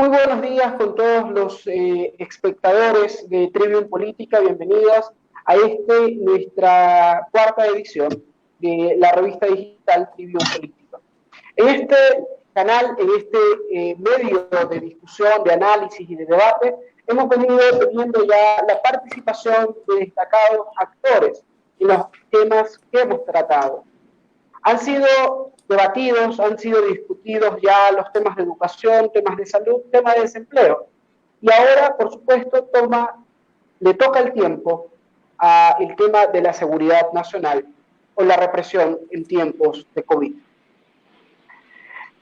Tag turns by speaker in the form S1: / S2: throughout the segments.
S1: Muy buenos días con todos los espectadores de Trivium Política. Bienvenidos a nuestra cuarta edición de la revista digital Trivium Política. En este canal, en este medio de discusión, de análisis y de debate, hemos venido teniendo ya la participación de destacados actores en los temas que hemos tratado. Han sido debatidos, han sido discutidos ya los temas de educación, temas de salud, temas de desempleo. Y ahora, por supuesto, le toca el tiempo al tema de la seguridad nacional o la represión en tiempos de COVID.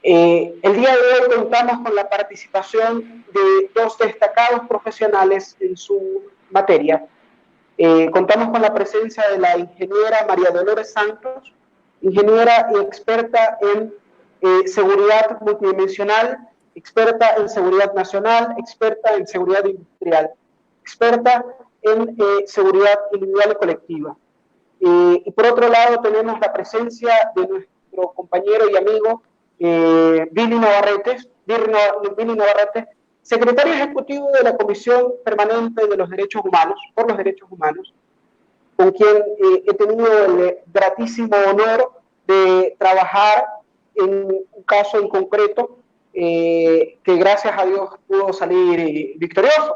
S1: El día de hoy contamos con la participación de dos destacados profesionales en su materia. Contamos con la presencia de la ingeniera María Dolores Santos, ingeniera y experta en seguridad multidimensional, experta en seguridad nacional, experta en seguridad industrial, experta en seguridad individual y colectiva. Y por otro lado tenemos la presencia de nuestro compañero y amigo Billy Navarrete, secretario ejecutivo de la Comisión Permanente de los Derechos Humanos, por los Derechos Humanos, con quien he tenido el gratísimo honor de trabajar en un caso en concreto que gracias a Dios pudo salir victorioso.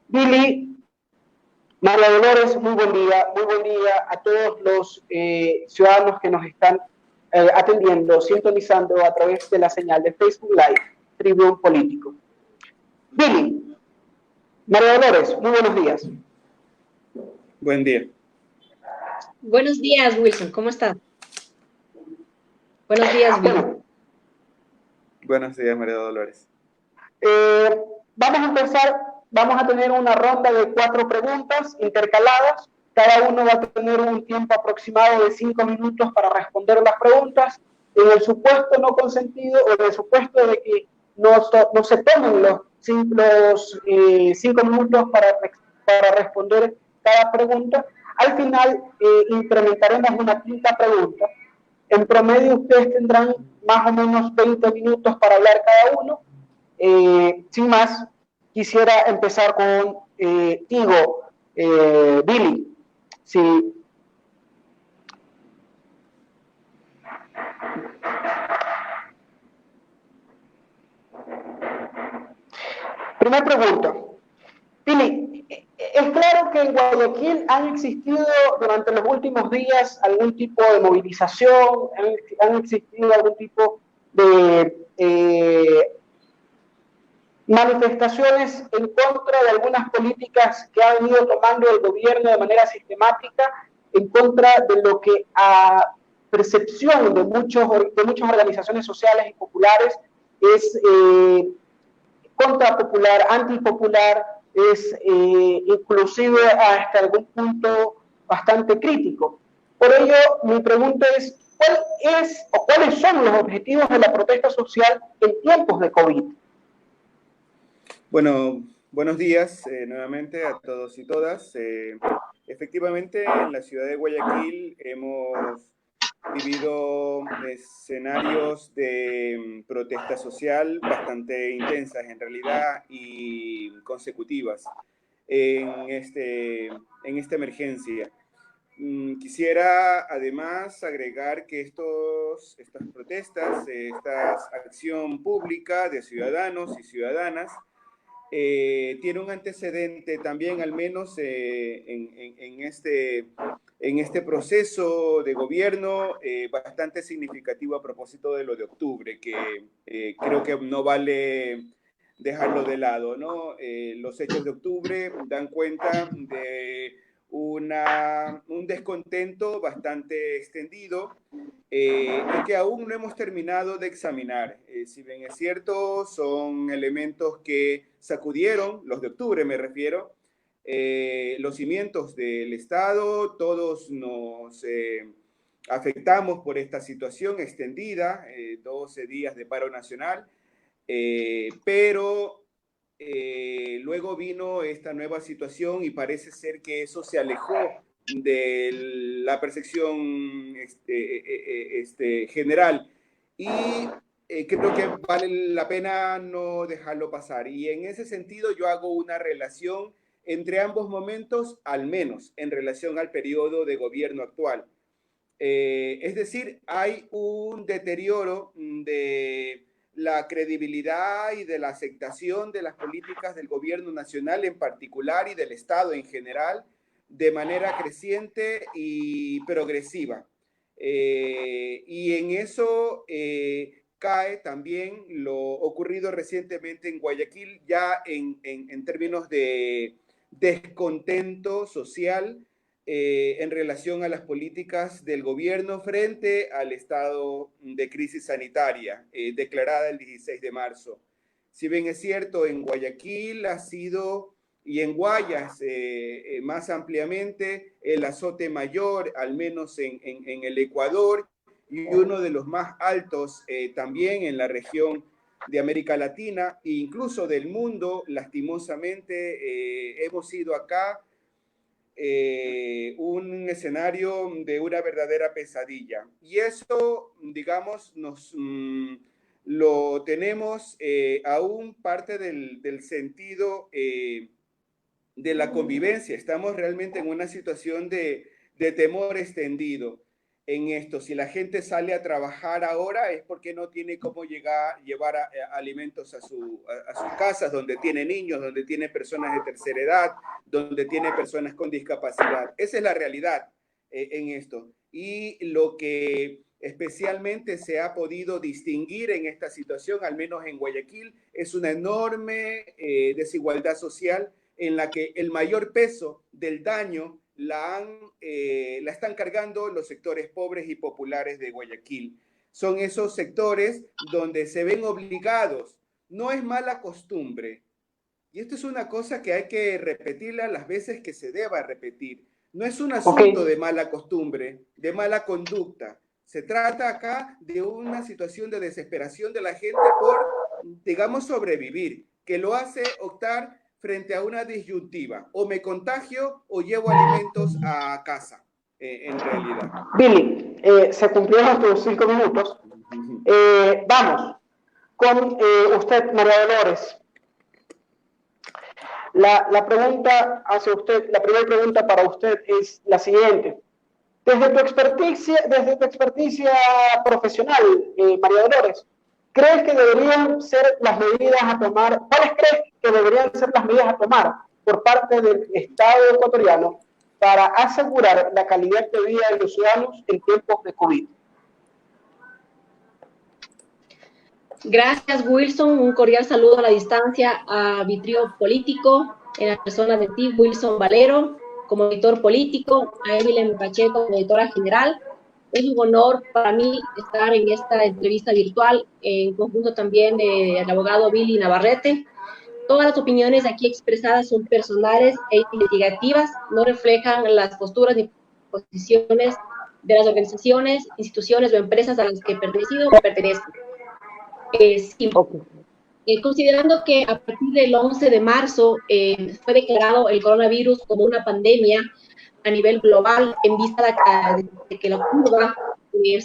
S1: Billy, María Dolores, muy buen día a todos los ciudadanos que nos están atendiendo, sintonizando a través de la señal de Facebook Live, Trivium Político. Billy, María Dolores, muy buenos días.
S2: Buen día.
S3: Buenos días, Wilson, ¿cómo estás? Buenos días, Billy.
S2: Buenos días, María Dolores.
S1: Vamos a empezar, vamos a tener una ronda de 4 preguntas intercaladas. Cada uno va a tener un tiempo aproximado de 5 minutos para responder las preguntas. En el supuesto no consentido o en el supuesto de que no se tomen los 5 minutos para responder cada pregunta, al final incrementaremos una quinta pregunta. En promedio ustedes tendrán más o menos 20 minutos para hablar cada uno. Sin más, quisiera empezar contigo, Billy. Sí. Primera pregunta. Billy, es claro que en Guayaquil han existido durante los últimos días algún tipo de movilización, han existido algún tipo de manifestaciones en contra de algunas políticas que ha venido tomando el gobierno de manera sistemática, en contra de lo que a percepción de muchas organizaciones sociales y populares es contrapopular, antipopular, es inclusive hasta algún punto bastante crítico. Por ello, mi pregunta es, ¿cuáles son los objetivos de la protesta social en tiempos de COVID?
S2: Bueno, buenos días nuevamente a todos y todas. Efectivamente, en la ciudad de Guayaquil hemos vivido escenarios de protesta social bastante intensas en realidad y consecutivas en esta emergencia. Quisiera además agregar que estas protestas, esta acción pública de ciudadanos y ciudadanas tiene un antecedente también, al menos en este proceso de gobierno bastante significativo a propósito de lo de octubre, que creo que no vale dejarlo de lado, ¿no? Los hechos de octubre dan cuenta de un descontento bastante extendido y que aún no hemos terminado de examinar. Si bien es cierto, son elementos que sacudieron, los de octubre me refiero, los cimientos del Estado. Todos nos afectamos por esta situación extendida, 12 días de paro nacional, pero luego vino esta nueva situación y parece ser que eso se alejó de la percepción general. Y creo que vale la pena no dejarlo pasar. Y en ese sentido yo hago una relación entre ambos momentos, al menos en relación al periodo de gobierno actual. Es decir, hay un deterioro de la credibilidad y de la aceptación de las políticas del gobierno nacional en particular y del Estado en general de manera creciente y progresiva. Y en eso cae también lo ocurrido recientemente en Guayaquil, ya en términos de descontento social en relación a las políticas del gobierno frente al estado de crisis sanitaria declarada el 16 de marzo. Si bien es cierto, en Guayaquil ha sido, y en Guayas más ampliamente, el azote mayor, al menos en el Ecuador, y uno de los más altos también en la región de América Latina e incluso del mundo. Lastimosamente hemos sido acá un escenario de una verdadera pesadilla. Y eso, digamos, lo tenemos aún parte del sentido de la convivencia. Estamos realmente en una situación de temor extendido en esto. Si la gente sale a trabajar ahora es porque no tiene cómo llevar alimentos a sus casas, donde tiene niños, donde tiene personas de tercera edad, donde tiene personas con discapacidad. Esa es la realidad en esto. Y lo que especialmente se ha podido distinguir en esta situación, al menos en Guayaquil, es una enorme desigualdad social en la que el mayor peso del daño la están cargando los sectores pobres y populares de Guayaquil. Son esos sectores donde se ven obligados. No es mala costumbre. Y esto es una cosa que hay que repetirla las veces que se deba repetir. No es un asunto de mala costumbre, de mala conducta. Se trata acá de una situación de desesperación de la gente por, digamos, sobrevivir, que lo hace optar frente a una disyuntiva: o me contagio o llevo alimentos a casa, en realidad.
S1: Billy, se cumplieron tus 5 minutos. Vamos con usted, María Dolores. La pregunta hacia usted, la primera pregunta para usted es la siguiente. Desde tu experticia profesional, María Dolores, ¿crees que deberían ser las medidas a tomar? ¿Cuáles crees que deberían ser las medidas a tomar por parte del Estado ecuatoriano para asegurar la calidad de vida de los ciudadanos en tiempos de COVID?
S3: Gracias, Wilson. Un cordial saludo a la distancia a Vitrio Político, en la persona de ti, Wilson Valero, como editor político, a Emily Pacheco, como editora general. Es un honor para mí estar en esta entrevista virtual, en conjunto también del abogado Billy Navarrete. Todas las opiniones aquí expresadas son personales e investigativas, no reflejan las posturas ni posiciones de las organizaciones, instituciones o empresas a las que he pertenecido o pertenezco. Sí. Considerando que a partir del 11 de marzo fue declarado el coronavirus como una pandemia a nivel global, en vista de que la curva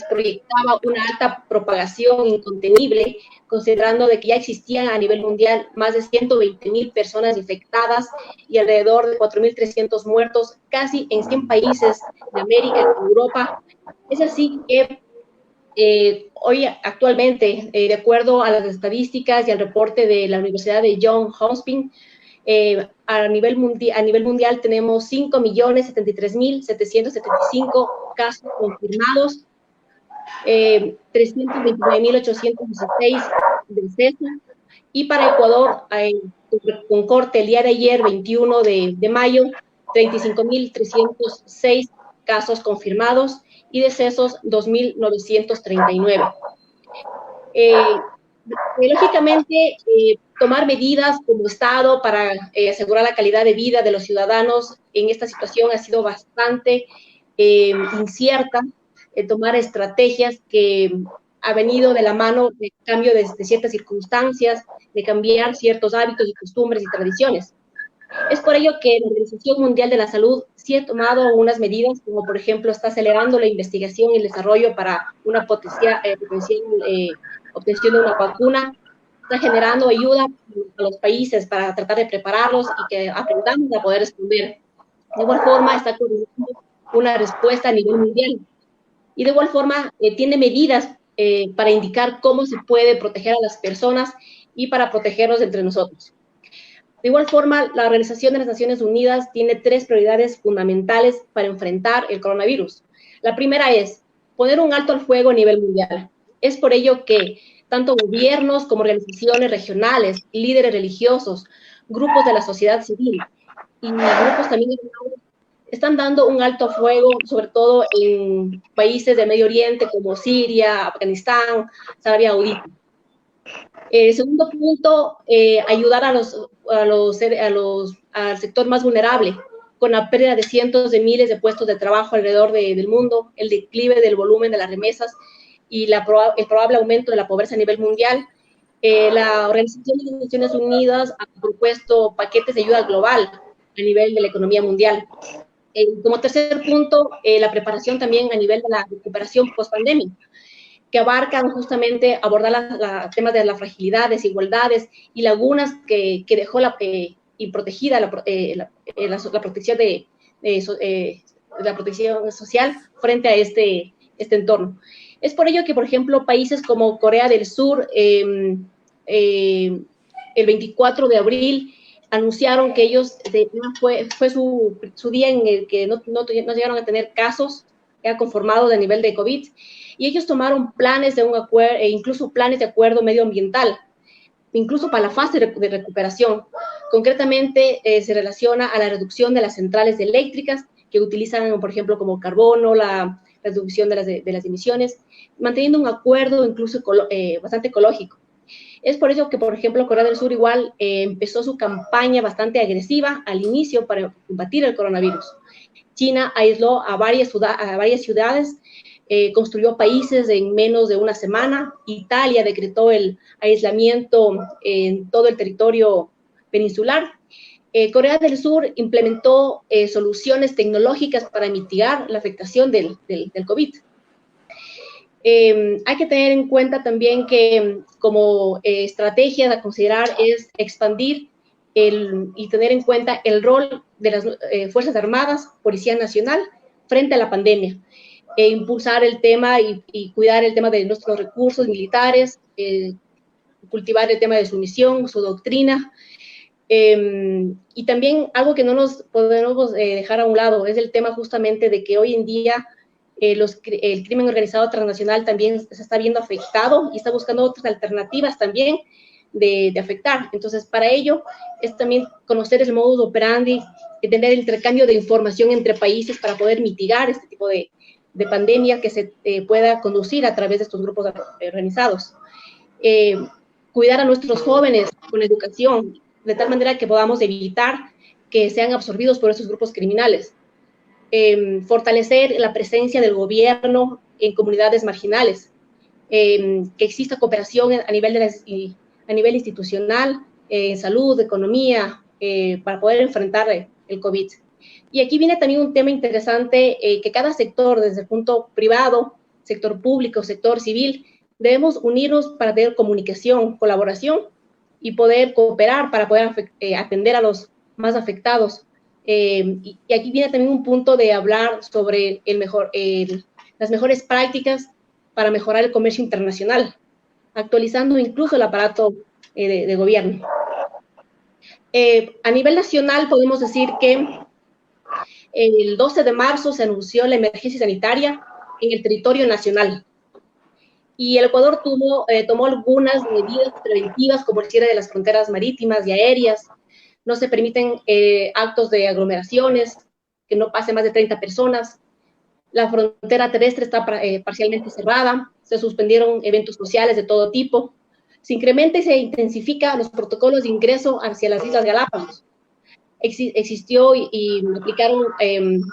S3: proyectaba una alta propagación incontenible, considerando de que ya existían a nivel mundial más de 120,000 personas infectadas y alrededor de 4.300 muertos, casi en 100 países de América y Europa. Es así que hoy actualmente, de acuerdo a las estadísticas y al reporte de la Universidad de Johns Hopkins, a nivel mundial tenemos 5.073.775 casos confirmados, 329.816 decesos, y para Ecuador, con corte el día de ayer, 21 de mayo, 35.306 casos confirmados y decesos 2.939. Lógicamente, tomar medidas como Estado para asegurar la calidad de vida de los ciudadanos en esta situación ha sido bastante incierta. Tomar estrategias que ha venido de la mano de cambio de ciertas circunstancias, de cambiar ciertos hábitos y costumbres y tradiciones. Es por ello que la Organización Mundial de la Salud sí ha tomado unas medidas, como por ejemplo está acelerando la investigación y el desarrollo para una potencial obtención de una vacuna, está generando ayuda a los países para tratar de prepararlos y que aprendamos a poder responder. De igual forma, está coordinando una respuesta a nivel mundial. Y de igual forma, tiene medidas para indicar cómo se puede proteger a las personas y para protegernos entre nosotros. De igual forma, la Organización de las Naciones Unidas tiene 3 prioridades fundamentales para enfrentar el coronavirus. La primera es poner un alto al fuego a nivel mundial. Es por ello que tanto gobiernos como organizaciones regionales, líderes religiosos, grupos de la sociedad civil y grupos también están dando un alto fuego, sobre todo en países del Medio Oriente como Siria, Afganistán, Arabia Saudita. Segundo punto, ayudar al sector más vulnerable, con la pérdida de cientos de miles de puestos de trabajo alrededor del mundo, el declive del volumen de las remesas y el probable aumento de la pobreza a nivel mundial. La Organización de las Naciones Unidas ha propuesto paquetes de ayuda global a nivel de la economía mundial. Como tercer punto, la preparación también a nivel de la recuperación post-pandemia, que abarcan justamente abordar temas de la fragilidad, desigualdades y lagunas que dejó improtegida la protección la protección social frente a este entorno. Es por ello que, por ejemplo, países como Corea del Sur, el 24 de abril, anunciaron que ellos, fue su día en el que no llegaron a tener casos ya conformados a nivel de COVID, y ellos tomaron planes de incluso planes de acuerdo medioambiental, incluso para la fase de recuperación. Concretamente, se relaciona a la reducción de las centrales eléctricas que utilizan, por ejemplo, como carbono, la reducción de las emisiones, manteniendo un acuerdo incluso bastante ecológico. Es por eso que, por ejemplo, Corea del Sur igual empezó su campaña bastante agresiva al inicio para combatir el coronavirus. China aisló a varias ciudades, construyó países en menos de una semana. Italia decretó el aislamiento en todo el territorio peninsular. Corea del Sur implementó soluciones tecnológicas para mitigar la afectación del COVID. Hay que tener en cuenta también que como estrategia a considerar es expandir y tener en cuenta el rol de las Fuerzas Armadas, Policía Nacional, frente a la pandemia. Impulsar el tema y cuidar el tema de nuestros recursos militares, cultivar el tema de su misión, su doctrina. Y también algo que no nos podemos dejar a un lado es el tema justamente de que hoy en día el crimen organizado transnacional también se está viendo afectado y está buscando otras alternativas también de afectar. Entonces, para ello es también conocer el modus operandi, tener el intercambio de información entre países para poder mitigar este tipo de pandemia que se pueda conducir a través de estos grupos organizados. Cuidar a nuestros jóvenes con educación, de tal manera que podamos evitar que sean absorbidos por esos grupos criminales. Fortalecer la presencia del gobierno en comunidades marginales, que exista cooperación a nivel institucional, salud, economía, para poder enfrentar el COVID. Y aquí viene también un tema interesante, que cada sector, desde el punto privado, sector público, sector civil, debemos unirnos para tener comunicación, colaboración y poder cooperar para poder atender a los más afectados. Y aquí viene también un punto de hablar sobre las mejores prácticas para mejorar el comercio internacional, actualizando incluso el aparato de gobierno. A nivel nacional podemos decir que el 12 de marzo se anunció la emergencia sanitaria en el territorio nacional y el Ecuador tomó algunas medidas preventivas como el cierre de las fronteras marítimas y aéreas. No se permiten actos de aglomeraciones, que no pase más de 30 personas. La frontera terrestre está parcialmente cerrada, se suspendieron eventos sociales de todo tipo. Se incrementa y se intensifica los protocolos de ingreso hacia las Islas Galápagos. Existió y aplicaron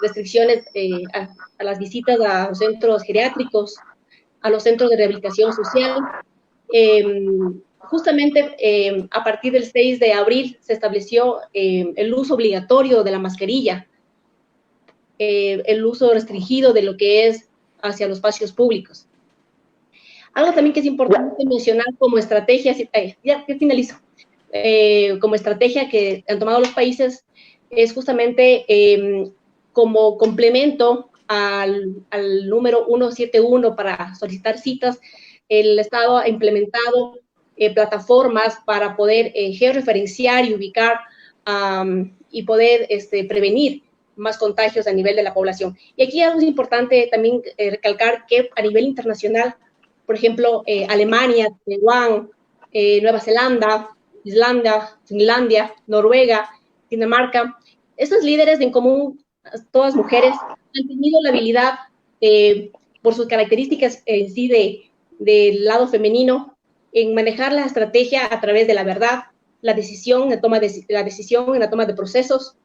S3: restricciones a las visitas a los centros geriátricos, a los centros de rehabilitación social. Justamente a partir del 6 de abril se estableció el uso obligatorio de la mascarilla, el uso restringido de lo que es hacia los espacios públicos. Algo también que es importante mencionar como estrategia, ya finalizo, como estrategia que han tomado los países es justamente como complemento al número 171 para solicitar citas, el Estado ha implementado plataformas para poder georreferenciar y ubicar y poder prevenir más contagios a nivel de la población. Y aquí algo importante también recalcar que a nivel internacional, por ejemplo, Alemania, Taiwán, Nueva Zelanda, Islandia, Finlandia, Noruega, Dinamarca, estos líderes en común, todas mujeres, han tenido la habilidad, por sus características en sí del lado femenino, en manejar la estrategia a través de la verdad, la decisión, la decisión en la toma de procesos,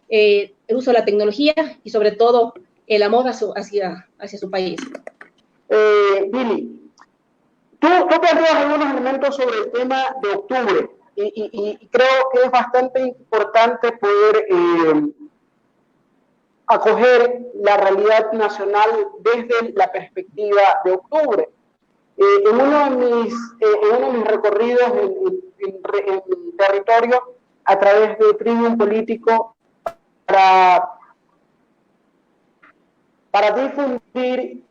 S3: el uso de la tecnología y sobre todo el amor hacia su país.
S1: Billy, tú planteas algunos elementos sobre el tema de octubre y creo que es bastante importante poder acoger la realidad nacional desde la perspectiva de octubre. En uno de mis recorridos en territorio a través de Trivium Político para difundir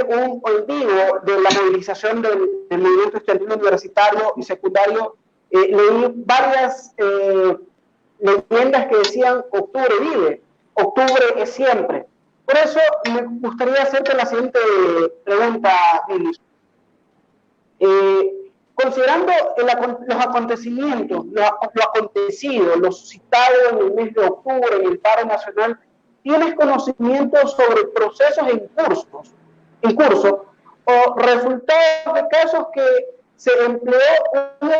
S1: un olvido de la movilización del movimiento estudiantil universitario y secundario, leí varias leyendas que decían octubre vive, octubre es siempre. Por eso me gustaría hacerte la siguiente pregunta, Billy. Considerando los acontecimientos, lo acontecido, lo suscitado en el mes de octubre en el paro nacional, ¿tienes conocimiento sobre procesos en curso o resultados de casos que se empleó un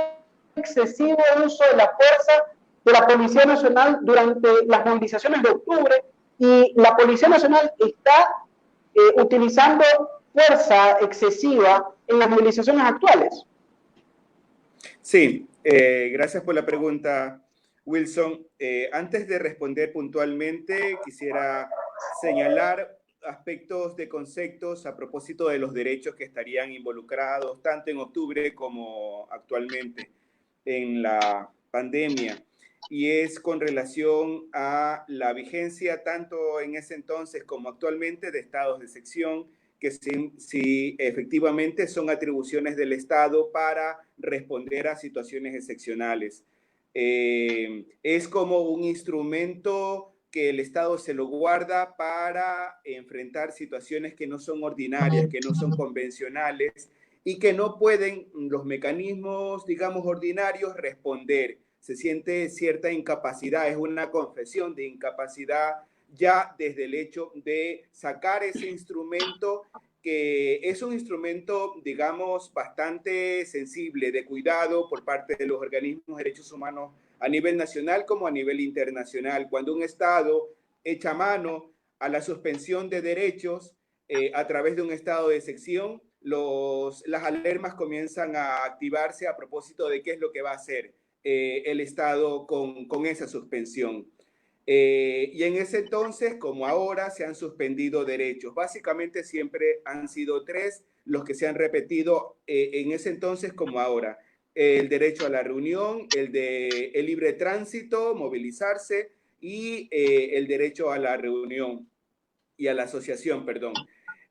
S1: excesivo uso de la fuerza de la Policía Nacional durante las movilizaciones de octubre y la Policía Nacional está utilizando fuerza excesiva en las movilizaciones actuales?
S2: Sí, gracias por la pregunta, Wilson. Antes de responder puntualmente, quisiera señalar aspectos de conceptos a propósito de los derechos que estarían involucrados tanto en octubre como actualmente en la pandemia. Y es con relación a la vigencia tanto en ese entonces como actualmente de estados de excepción, que sí efectivamente son atribuciones del Estado para responder a situaciones excepcionales. Es como un instrumento que el Estado se lo guarda para enfrentar situaciones que no son ordinarias, que no son convencionales y que no pueden los mecanismos, digamos, ordinarios responder. Se siente cierta incapacidad, es una confesión de incapacidad ya desde el hecho de sacar ese instrumento que es un instrumento, digamos, bastante sensible, de cuidado por parte de los organismos de derechos humanos a nivel nacional como a nivel internacional. Cuando un Estado echa mano a la suspensión de derechos a través de un estado de excepción, las alarmas comienzan a activarse a propósito de qué es lo que va a hacer el Estado con esa suspensión. Y en ese entonces, como ahora, se han suspendido derechos. Básicamente siempre han sido tres los que se han repetido en ese entonces como ahora. El derecho a la reunión, el libre tránsito, movilizarse y el derecho a la reunión y a la asociación, perdón.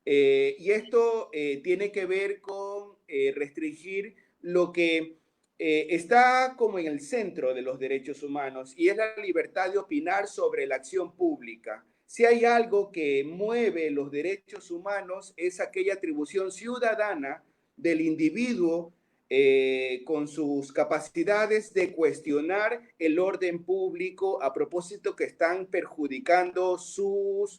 S2: Y esto tiene que ver con restringir lo que está como en el centro de los derechos humanos y es la libertad de opinar sobre la acción pública. Si hay algo que mueve los derechos humanos es aquella atribución ciudadana del individuo con sus capacidades de cuestionar el orden público a propósito que están perjudicando su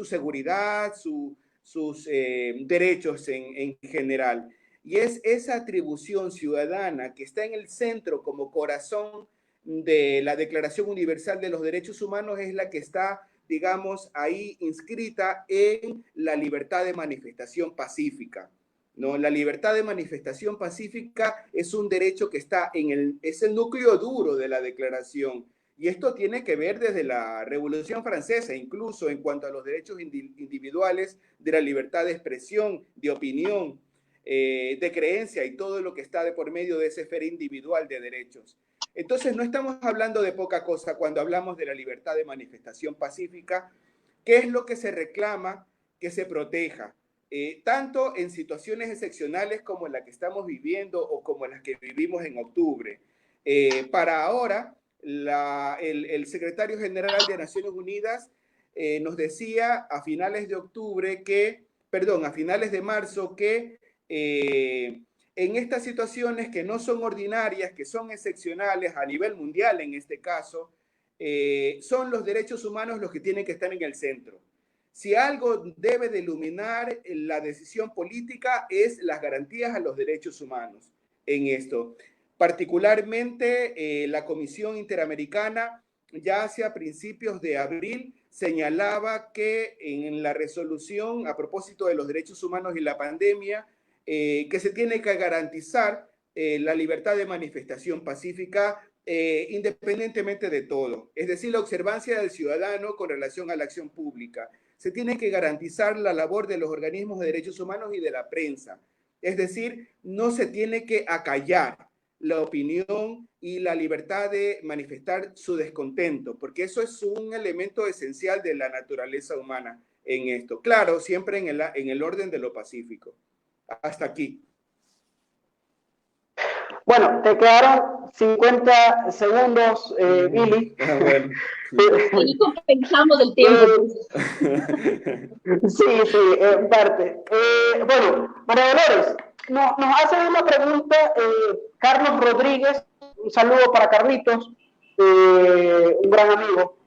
S2: seguridad, sus derechos en general. Y es esa atribución ciudadana que está en el centro como corazón de la Declaración Universal de los Derechos Humanos es la que está, digamos, ahí inscrita en la libertad de manifestación pacífica. ¿No? La libertad de manifestación pacífica es un derecho que está es el núcleo duro de la declaración Y esto tiene que ver desde la Revolución Francesa, incluso en cuanto a los derechos individuales, de la libertad de expresión, de opinión, de creencia y todo lo que está de por medio de esa esfera individual de derechos. Entonces, no estamos hablando de poca cosa cuando hablamos de la libertad de manifestación pacífica. ¿Qué es lo que se reclama que se proteja? Tanto en situaciones excepcionales como en la que estamos viviendo o como en las que vivimos en octubre. Para ahora, el secretario general de Naciones Unidas nos decía a finales de octubre que, perdón, a finales de marzo que en estas situaciones que no son ordinarias, que son excepcionales a nivel mundial en este caso, son los derechos humanos los que tienen que estar en el centro. Si algo debe de iluminar la decisión política es las garantías a los derechos humanos en esto. Particularmente la Comisión Interamericana ya hacia principios de abril señalaba que en la resolución a propósito de los derechos humanos y la pandemia, que se tiene que garantizar la libertad de manifestación pacífica independientemente de todo. Es decir, la observancia del ciudadano con relación a la acción pública. Se tiene que garantizar la labor de los organismos de derechos humanos y de la prensa. Es decir, no se tiene que acallar la opinión y la libertad de manifestar su descontento, porque eso es un elemento esencial de la naturaleza humana en esto. Claro, siempre en el orden de lo pacífico. Hasta aquí.
S1: Bueno, te quedaron 50 segundos, Billy.
S2: Bueno.
S3: Ahí compensamos el tiempo.
S1: Sí, en parte. Bueno, María Dolores, nos hace una pregunta Carlos Rodríguez. Un saludo para Carlitos, un gran amigo.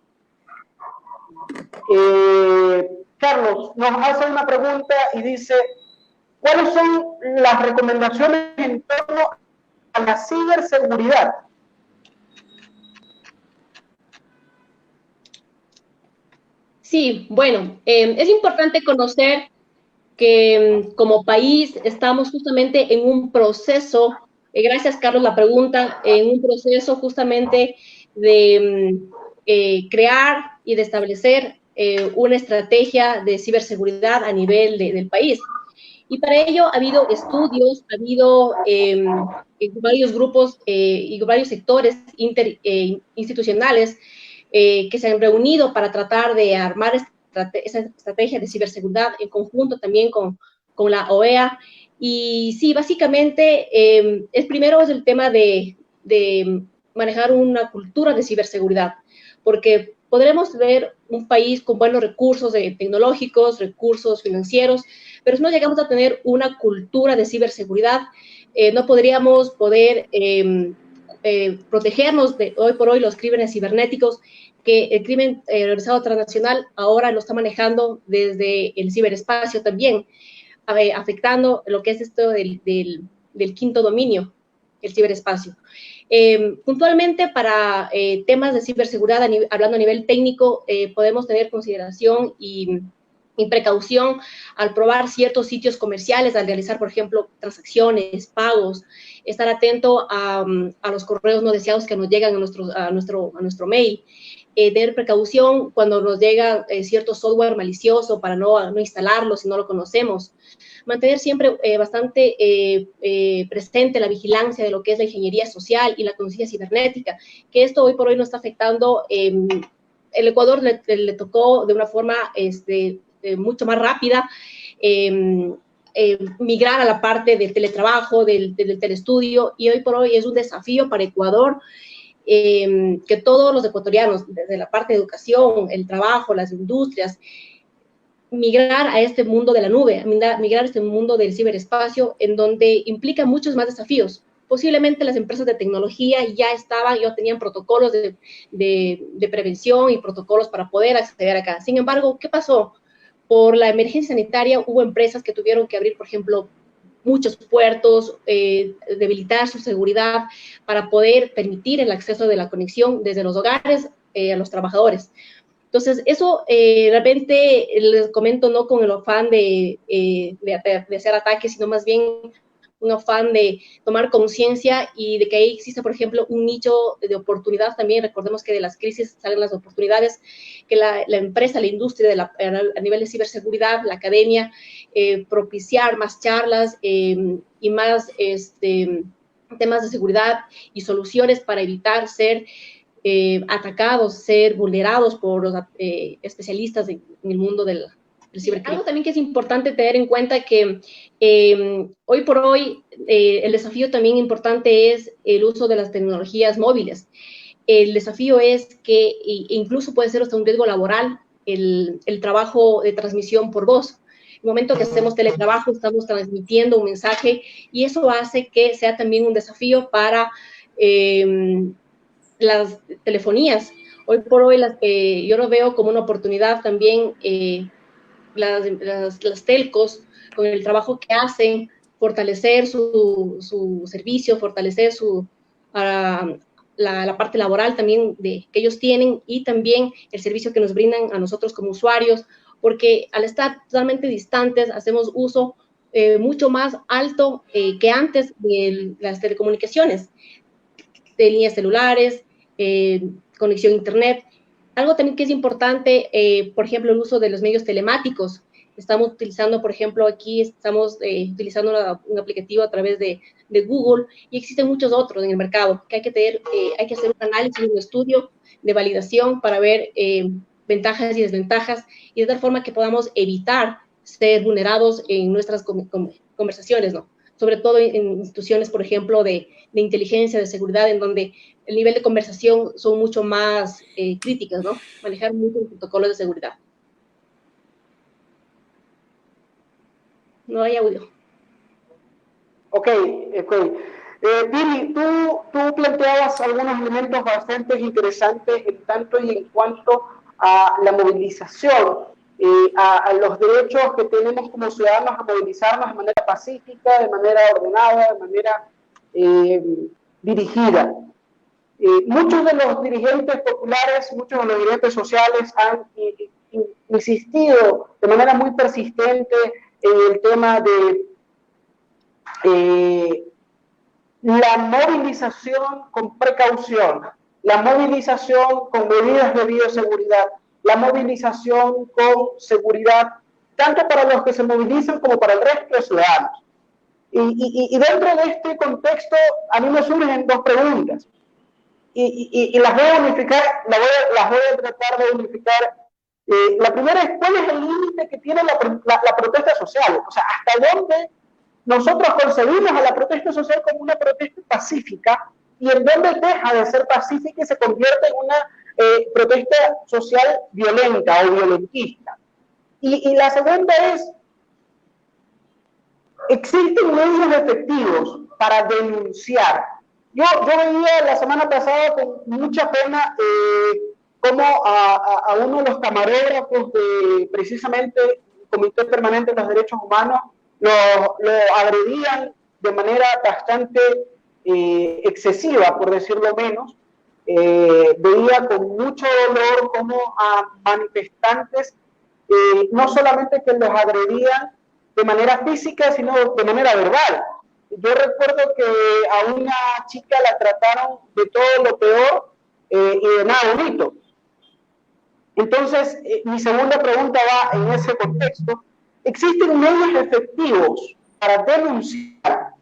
S1: Carlos nos hace una pregunta y dice: ¿cuáles son las recomendaciones en torno a la ciberseguridad?
S3: Sí, bueno, es importante conocer que como país estamos justamente en un proceso, gracias Carlos la pregunta, en un proceso justamente de crear y de establecer una estrategia de ciberseguridad a nivel del país. Y para ello ha habido estudios, ha habido varios grupos y varios sectores institucionales que se han reunido para tratar de armar esa estrategia de ciberseguridad en conjunto también con la OEA. Y sí, básicamente, primero es el tema de manejar una cultura de ciberseguridad, porque podremos ver un país con buenos recursos tecnológicos, recursos financieros, pero si no llegamos a tener una cultura de ciberseguridad, no podríamos poder protegernos de hoy por hoy los crímenes cibernéticos, que el crimen organizado transnacional ahora lo está manejando desde el ciberespacio también, afectando lo que es esto del quinto dominio, el ciberespacio. Puntualmente para temas de ciberseguridad, hablando a nivel técnico, podemos tener consideración y precaución al probar ciertos sitios comerciales, al realizar, por ejemplo, transacciones, pagos, estar atento a los correos no deseados que nos llegan a nuestro mail, tener precaución cuando nos llega cierto software malicioso para no instalarlo si no lo conocemos, mantener siempre bastante presente la vigilancia de lo que es la ingeniería social y la conciencia cibernética, que esto hoy por hoy nos está afectando. El Ecuador le tocó de una forma mucho más rápida migrar a la parte del teletrabajo, del telestudio, y hoy por hoy es un desafío para Ecuador que todos los ecuatorianos, desde la parte de educación, el trabajo, las industrias, migrar a este mundo de la nube, migrar a este mundo del ciberespacio, en donde implica muchos más desafíos. Posiblemente las empresas de tecnología ya tenían protocolos de prevención y protocolos para poder acceder acá. Sin embargo, ¿qué pasó? Por la emergencia sanitaria hubo empresas que tuvieron que abrir, por ejemplo, muchos puertos, debilitar su seguridad para poder permitir el acceso de la conexión desde los hogares a los trabajadores. Entonces, eso realmente les comento no con el afán de hacer ataques, sino más bien un afán de tomar conciencia y de que ahí existe, por ejemplo, un nicho de oportunidad también. Recordemos que de las crisis salen las oportunidades, que la empresa, la industria a nivel de ciberseguridad, la academia, propiciar más charlas y más temas de seguridad y soluciones para evitar ser atacados, ser vulnerados por los especialistas en el mundo del cibercrimen. Algo también que es importante tener en cuenta que hoy por hoy el desafío también importante es el uso de las tecnologías móviles. El desafío es que incluso puede ser hasta un riesgo laboral el trabajo de transmisión por voz. En el momento que hacemos teletrabajo, estamos transmitiendo un mensaje y eso hace que sea también un desafío para las telefonías. Hoy por hoy yo lo veo como una oportunidad también, las telcos, con el trabajo que hacen, fortalecer su servicio, fortalecer la parte laboral también que ellos tienen y también el servicio que nos brindan a nosotros como usuarios, porque al estar totalmente distantes hacemos uso mucho más alto que antes de las telecomunicaciones, de líneas celulares, conexión a internet. Algo también que es importante, por ejemplo, el uso de los medios telemáticos. Estamos utilizando, por ejemplo, aquí estamos utilizando un aplicativo a través de Google y existen muchos otros en el mercado que hay que hacer un análisis, un estudio de validación para ver ventajas y desventajas y de tal forma que podamos evitar ser vulnerados en nuestras conversaciones, ¿no? Sobre todo en instituciones, por ejemplo, de inteligencia, de seguridad, en donde el nivel de conversación son mucho más críticas, ¿no? Manejar muchos protocolos de seguridad. No hay audio.
S1: Ok. Billy, tú planteabas algunos elementos bastante interesantes en tanto y en cuanto a la movilización, a los derechos que tenemos como ciudadanos a movilizarnos de manera pacífica, de manera ordenada, de manera dirigida. Muchos de los dirigentes populares, muchos de los dirigentes sociales han insistido de manera muy persistente en el tema de la movilización con precaución, la movilización con medidas de bioseguridad, la movilización con seguridad, tanto para los que se movilizan como para el resto de ciudadanos. Y dentro de este contexto, a mí me surgen dos preguntas. Y las voy a unificar, las voy a tratar de unificar. La primera es, ¿cuál es el límite que tiene la protesta social? O sea, ¿hasta dónde nosotros concebimos a la protesta social como una protesta pacífica y en dónde deja de ser pacífica y se convierte en una protesta social violenta o violentista? Y la segunda es, ¿existen medios efectivos para denunciar? Yo veía la semana pasada con mucha pena cómo a uno de los camarógrafos de precisamente el Comité Permanente de los Derechos Humanos lo agredían de manera bastante excesiva, por decirlo menos. Veía con mucho dolor cómo a manifestantes no solamente que los agredían de manera física, sino de manera verbal. Yo recuerdo que a una chica la trataron de todo lo peor y de nada bonito. Entonces, mi segunda pregunta va en ese contexto. ¿Existen medios efectivos para denunciar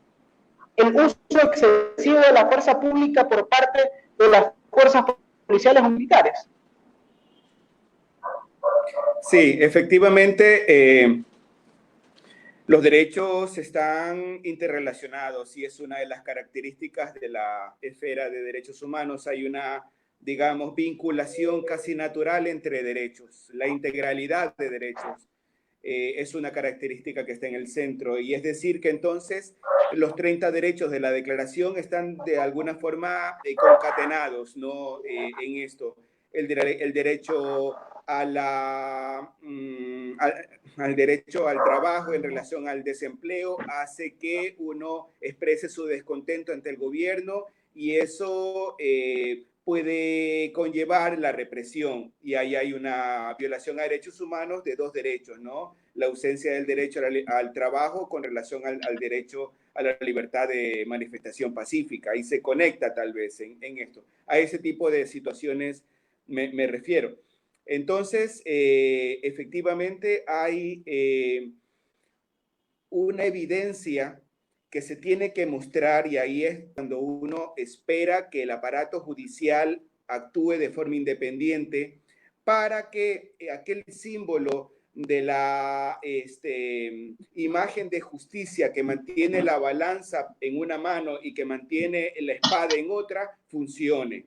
S1: el uso excesivo de la fuerza pública por parte de las fuerzas policiales o militares?
S2: Sí, efectivamente, los derechos están interrelacionados y es una de las características de la esfera de derechos humanos. Hay una, digamos, vinculación casi natural entre derechos. La integralidad de derechos es una característica que está en el centro. Y es decir que entonces los 30 derechos de la Declaración están de alguna forma concatenados, ¿no? En esto. El derecho al derecho al trabajo en relación al desempleo hace que uno exprese su descontento ante el gobierno y eso puede conllevar la represión y ahí hay una violación a derechos humanos de dos derechos, ¿no? La ausencia del derecho al trabajo con relación al derecho a la libertad de manifestación pacífica y se conecta tal vez en esto. A ese tipo de situaciones me refiero. Entonces, efectivamente hay una evidencia que se tiene que mostrar y ahí es cuando uno espera que el aparato judicial actúe de forma independiente para que aquel símbolo de la imagen de justicia que mantiene la balanza en una mano y que mantiene la espada en otra funcione.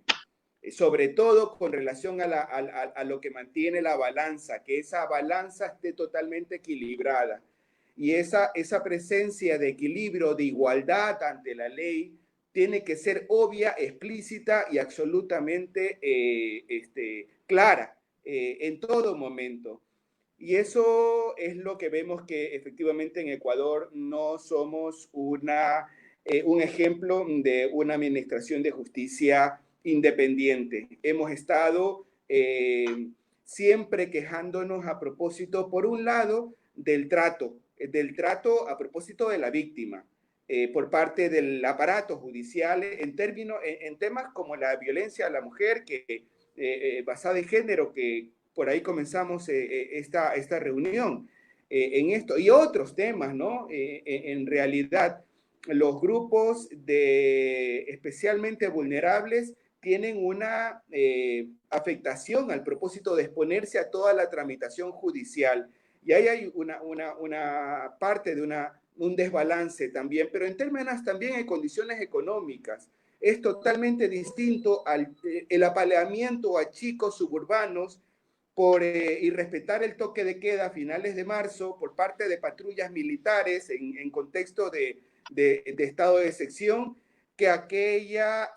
S2: Sobre todo con relación a lo que mantiene la balanza, que esa balanza esté totalmente equilibrada. Y esa presencia de equilibrio, de igualdad ante la ley, tiene que ser obvia, explícita y absolutamente clara en todo momento. Y eso es lo que vemos que efectivamente en Ecuador no somos un ejemplo de una administración de justicia independiente. Hemos estado siempre quejándonos a propósito, por un lado, del trato a propósito de la víctima por parte del aparato judicial en temas como la violencia a la mujer basada en género, que por ahí comenzamos esta reunión en esto, y otros temas, ¿no? En realidad, los grupos especialmente vulnerables tienen una afectación al propósito de exponerse a toda la tramitación judicial. Y ahí hay una parte de un desbalance también, pero en términos también de condiciones económicas. Es totalmente distinto el apaleamiento a chicos suburbanos por irrespetar el toque de queda a finales de marzo por parte de patrullas militares en contexto de estado de excepción, que aquella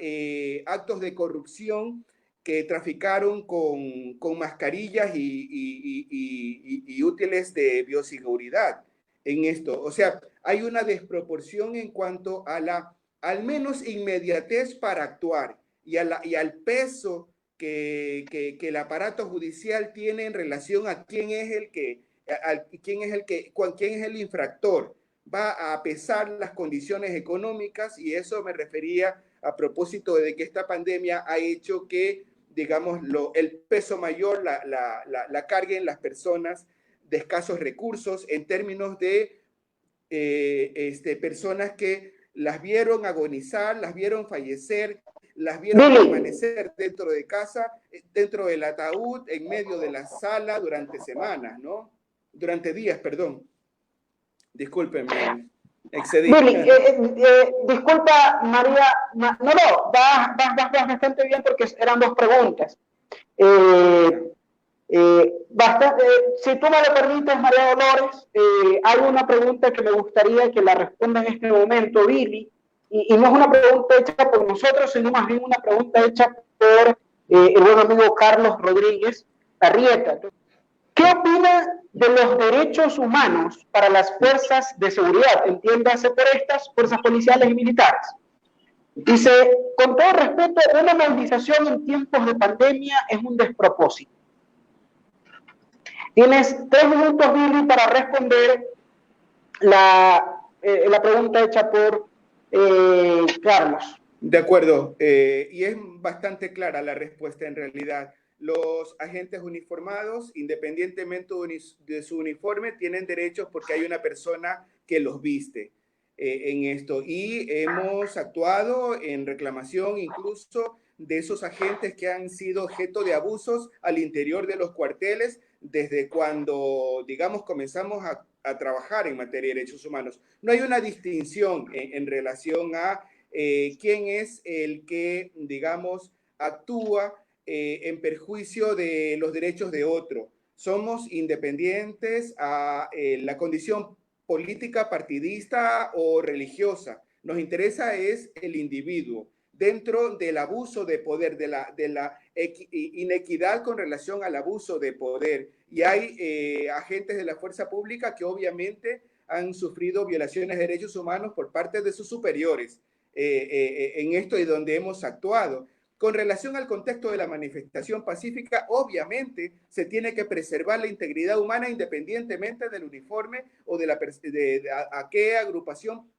S2: actos de corrupción que traficaron con mascarillas y útiles de bioseguridad en esto. O sea, hay una desproporción en cuanto a al menos inmediatez para actuar y al peso que el aparato judicial tiene en relación a quién es el infractor. Va a pesar las condiciones económicas y eso me refería a propósito de que esta pandemia ha hecho que, digamos, el peso mayor la carguen las personas de escasos recursos en términos de personas que las vieron agonizar, las vieron fallecer, las vieron permanecer dentro de casa, dentro del ataúd, en medio de la sala durante semanas, ¿no? Durante días, perdón. Discúlpenme, excedí.
S1: Billy, disculpa, María. No, vas bastante bien porque eran dos preguntas. Si tú me lo permites, María Dolores, hay una pregunta que me gustaría que la responda en este momento, Billy, y no es una pregunta hecha por nosotros, sino más bien una pregunta hecha por el buen amigo Carlos Rodríguez Arrieta. ¿Qué opina de los derechos humanos para las fuerzas de seguridad? Entiéndase por estas fuerzas policiales y militares. Dice, con todo respeto, una movilización en tiempos de pandemia es un despropósito. Tienes 3 minutos, Billy, para responder la pregunta hecha por Carlos.
S2: De acuerdo, y es bastante clara la respuesta en realidad. Los agentes uniformados, independientemente de su uniforme, tienen derechos porque hay una persona que los viste en esto. Y hemos actuado en reclamación incluso de esos agentes que han sido objeto de abusos al interior de los cuarteles desde cuando, digamos, comenzamos a trabajar en materia de derechos humanos. No hay una distinción en relación a quién es el que, digamos, actúa en perjuicio de los derechos de otro. Somos independientes a la condición política, partidista o religiosa. Nos interesa es el individuo dentro del abuso de poder, de la inequidad con relación al abuso de poder. Y hay agentes de la fuerza pública que obviamente han sufrido violaciones de derechos humanos por parte de sus superiores en esto y donde hemos actuado. Con relación al contexto de la manifestación pacífica, obviamente se tiene que preservar la integridad humana independientemente del uniforme o de a qué agrupación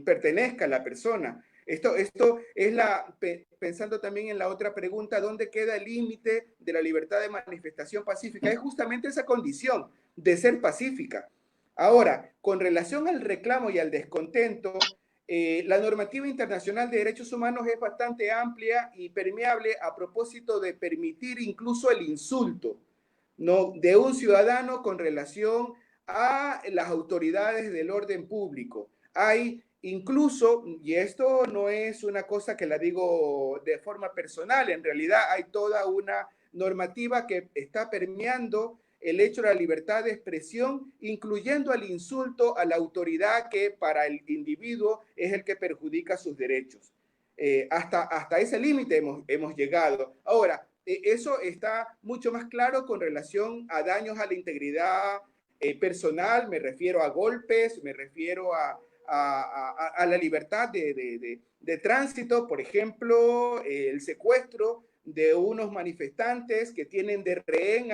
S2: pertenezca a la persona. Esto es pensando también en la otra pregunta, ¿dónde queda el límite de la libertad de manifestación pacífica? Es justamente esa condición de ser pacífica. Ahora, con relación al reclamo y al descontento, la normativa internacional de derechos humanos es bastante amplia y permeable a propósito de permitir incluso el insulto, ¿no?, de un ciudadano con relación a las autoridades del orden público. Hay incluso, y esto no es una cosa que la digo de forma personal, en realidad hay toda una normativa que está permeando el hecho de la libertad de expresión, incluyendo el insulto a la autoridad que para el individuo es el que perjudica sus derechos. Hasta ese límite hemos llegado. Ahora, eso está mucho más claro con relación a daños a la integridad personal, me refiero a golpes, me refiero a la libertad de tránsito, por ejemplo, el secuestro de unos manifestantes que tienen de rehén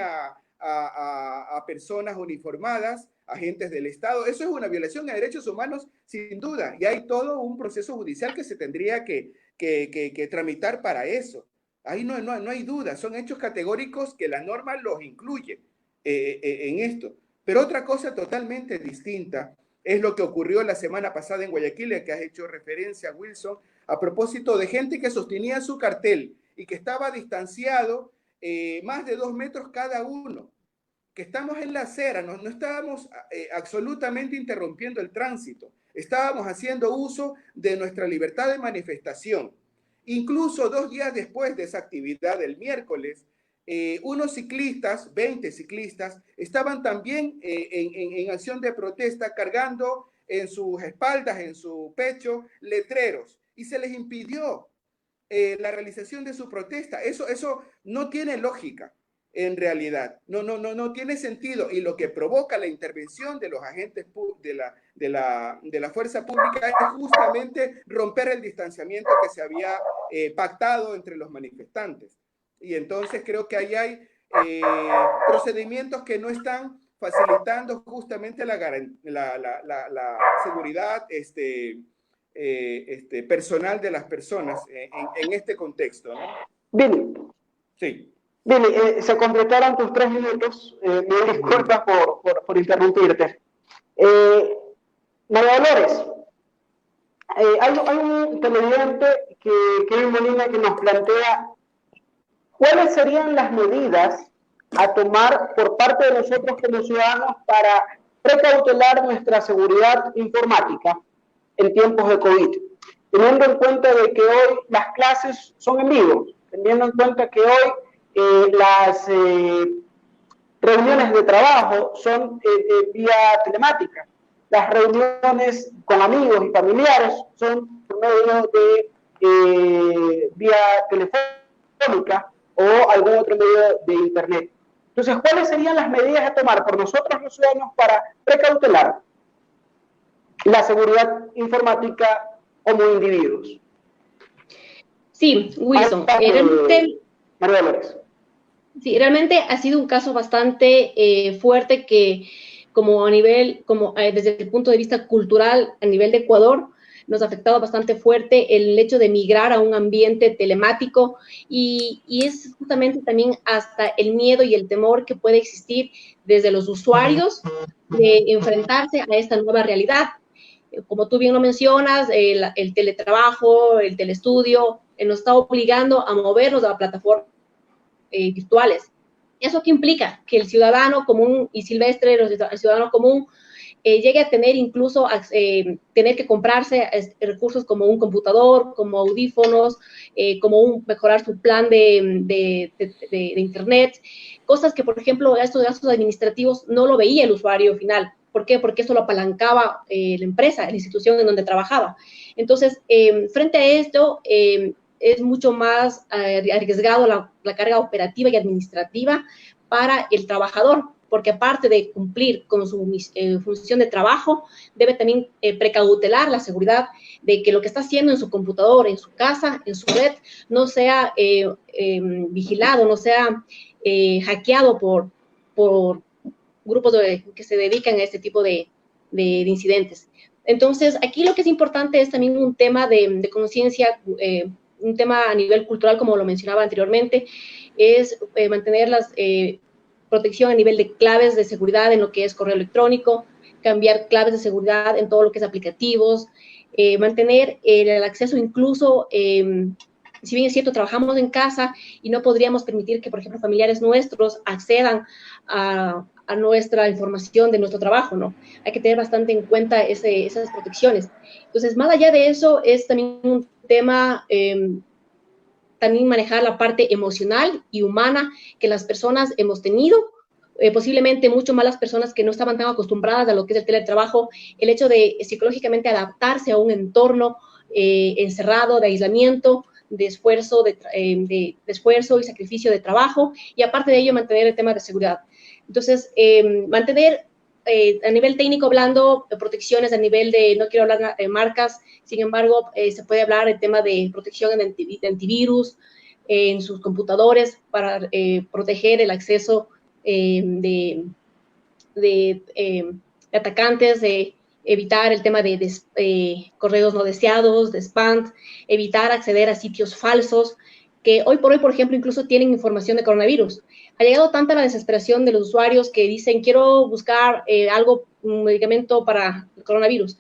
S2: a personas uniformadas, agentes del Estado. Eso es una violación de derechos humanos, sin duda, y hay todo un proceso judicial que se tendría que tramitar para eso. Ahí no hay duda, son hechos categóricos que la norma los incluye en esto. Pero otra cosa totalmente distinta es lo que ocurrió la semana pasada en Guayaquil, a que has hecho referencia, Wilson, a propósito de gente que sostenía su cartel y que estaba distanciado más de 2 metros cada uno, que estamos en la acera, no estábamos absolutamente interrumpiendo el tránsito, estábamos haciendo uso de nuestra libertad de manifestación. Incluso 2 días después de esa actividad del miércoles, unos ciclistas, 20 ciclistas, estaban también en acción de protesta cargando en sus espaldas, en su pecho, letreros, y se les impidió la realización de su protesta. Eso no tiene lógica, en realidad. No tiene sentido. Y lo que provoca la intervención de los agentes de la fuerza pública es justamente romper el distanciamiento que se había pactado entre los manifestantes. Y entonces creo que ahí hay procedimientos que no están facilitando justamente la seguridad personal de las personas en este contexto, ¿no?
S1: Billy.
S2: Sí.
S1: Billy, se completaron tus 3 minutos. Me disculpas por interrumpirte. María Dolores, hay un televidente, Kevin Molina, que nos plantea ¿cuáles serían las medidas a tomar por parte de nosotros como ciudadanos para precautelar nuestra seguridad informática en tiempos de COVID? Teniendo en cuenta de que hoy las clases son en vivo, teniendo en cuenta que hoy las reuniones de trabajo son vía telemática, las reuniones con amigos y familiares son por medio de vía telefónica o algún otro medio de internet. Entonces, ¿cuáles serían las medidas a tomar por nosotros los ciudadanos para precautelar la seguridad informática como individuos?
S3: Sí, Wilson,
S1: María Dolores.
S3: Sí, realmente ha sido un caso bastante fuerte que desde el punto de vista cultural a nivel de Ecuador nos ha afectado bastante fuerte el hecho de migrar a un ambiente telemático y es justamente también hasta el miedo y el temor que puede existir desde los usuarios de enfrentarse a esta nueva realidad. Como tú bien lo mencionas, el teletrabajo, el telestudio, nos está obligando a movernos a plataformas virtuales. ¿Eso qué implica? Que el ciudadano común y silvestre, el ciudadano común, llegue a tener incluso tener que comprarse recursos como un computador, como audífonos, como mejorar su plan de internet, cosas que, por ejemplo, estos gastos administrativos no lo veía el usuario final. ¿Por qué? Porque eso lo apalancaba la empresa, la institución en donde trabajaba. Entonces, frente a esto, es mucho más arriesgado la carga operativa y administrativa para el trabajador, porque aparte de cumplir con su función de trabajo, debe también precautelar la seguridad de que lo que está haciendo en su computador, en su casa, en su red, no sea vigilado, no sea hackeado por grupos que se dedican a este tipo de incidentes. Entonces, aquí lo que es importante es también un tema de conciencia, un tema a nivel cultural, como lo mencionaba anteriormente, es mantener la protección a nivel de claves de seguridad en lo que es correo electrónico, cambiar claves de seguridad en todo lo que es aplicativos, mantener el acceso incluso, si bien es cierto, trabajamos en casa y no podríamos permitir que, por ejemplo, familiares nuestros accedan a nuestra información de nuestro trabajo, ¿no? Hay que tener bastante en cuenta esas protecciones. Entonces, más allá de eso, es también un tema, también manejar la parte emocional y humana que las personas hemos tenido, posiblemente mucho más las personas que no estaban tan acostumbradas a lo que es el teletrabajo, el hecho de psicológicamente adaptarse a un entorno encerrado, de aislamiento, de esfuerzo y sacrificio de trabajo, y aparte de ello mantener el tema de seguridad. Entonces, mantener a nivel técnico hablando, protecciones a nivel de, no quiero hablar de marcas, sin embargo, se puede hablar del tema de protección de antivirus en sus computadores para proteger el acceso de atacantes, de evitar el tema de correos no deseados, de spam, evitar acceder a sitios falsos, que hoy por hoy, por ejemplo, incluso tienen información de coronavirus. Ha llegado tanta la desesperación de los usuarios que dicen, quiero buscar un medicamento para el coronavirus,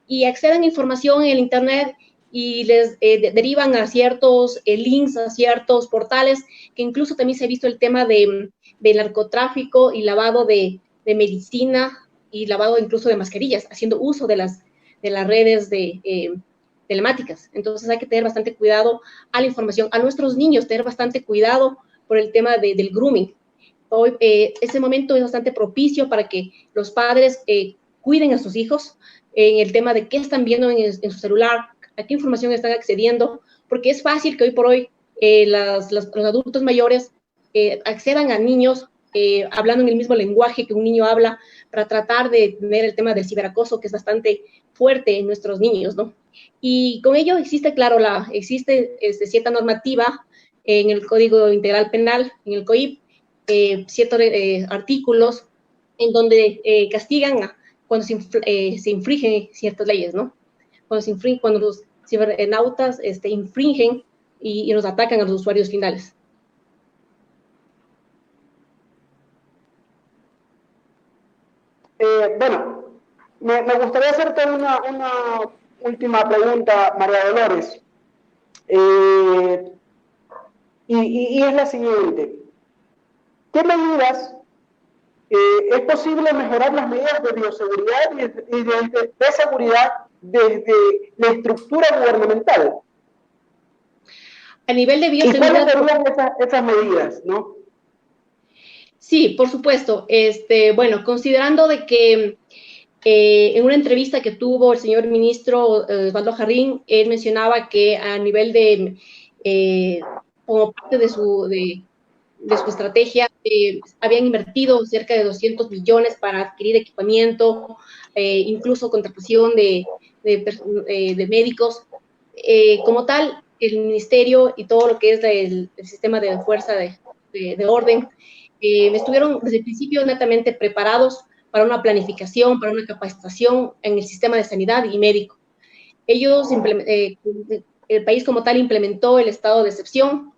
S3: y acceden a información en el Internet y les derivan a ciertos links, a ciertos portales, que incluso también se ha visto el tema de narcotráfico y lavado de medicina y lavado incluso de mascarillas, haciendo uso de las redes telemáticas. Entonces hay que tener bastante cuidado a la información, a nuestros niños, tener bastante cuidado por el tema del grooming. Hoy, ese momento es bastante propicio para que los padres cuiden a sus hijos en el tema de qué están viendo en su celular, a qué información están accediendo, porque es fácil que hoy por hoy los adultos mayores accedan a niños hablando en el mismo lenguaje que un niño habla, para tratar de tener el tema del ciberacoso, que es bastante fuerte en nuestros niños, ¿no? Y con ello existe, claro, existe cierta normativa en el Código Integral Penal, en el COIP, ciertos artículos en donde castigan cuando se infringen ciertas leyes, ¿no? Cuando los cibernautas infringen y nos atacan a los usuarios finales.
S1: Bueno, me gustaría hacerte una última pregunta, María Dolores. Y es la siguiente. ¿Qué medidas es posible mejorar las medidas de bioseguridad y de seguridad desde la estructura gubernamental?
S3: A nivel de bioseguridad.
S1: ¿Y cuáles serían esas medidas, no?
S3: Sí, por supuesto. Bueno, considerando de que en una entrevista que tuvo el señor ministro Osvaldo Jarrín, él mencionaba que a nivel de, como parte de su estrategia, habían invertido cerca de 200 millones para adquirir equipamiento, incluso contratación de médicos. Como tal, el ministerio y todo lo que es el sistema de fuerza de orden, estuvieron desde el principio netamente preparados para una planificación, para una capacitación en el sistema de sanidad y médico. Ellos, el país como tal implementó el estado de excepción,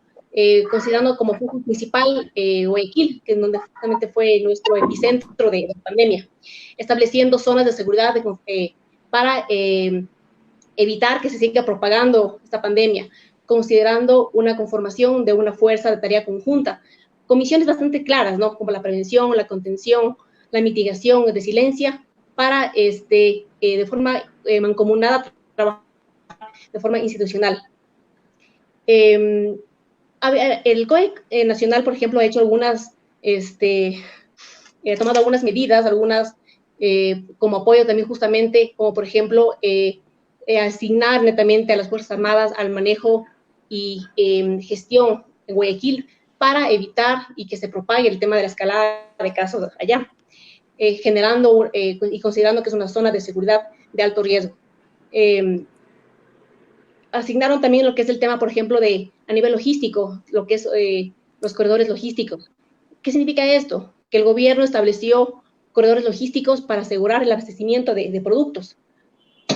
S3: considerando como foco principal Guayaquil, que es donde justamente fue nuestro epicentro de la pandemia, estableciendo zonas de seguridad para evitar que se siga propagando esta pandemia, considerando una conformación de una fuerza de tarea conjunta, con misiones bastante claras, ¿no? Como la prevención, la contención, la mitigación, la resiliencia, para de forma mancomunada trabajar de forma institucional. El COEC nacional, por ejemplo, ha hecho algunas, ha tomado algunas medidas, algunas como apoyo también justamente, como por ejemplo, asignar netamente a las Fuerzas Armadas al manejo y gestión en Guayaquil para evitar y que se propague el tema de la escalada de casos allá, generando y considerando que es una zona de seguridad de alto riesgo. Asignaron también lo que es el tema, por ejemplo, a nivel logístico, lo que es los corredores logísticos. ¿Qué significa esto? Que el gobierno estableció corredores logísticos para asegurar el abastecimiento de productos.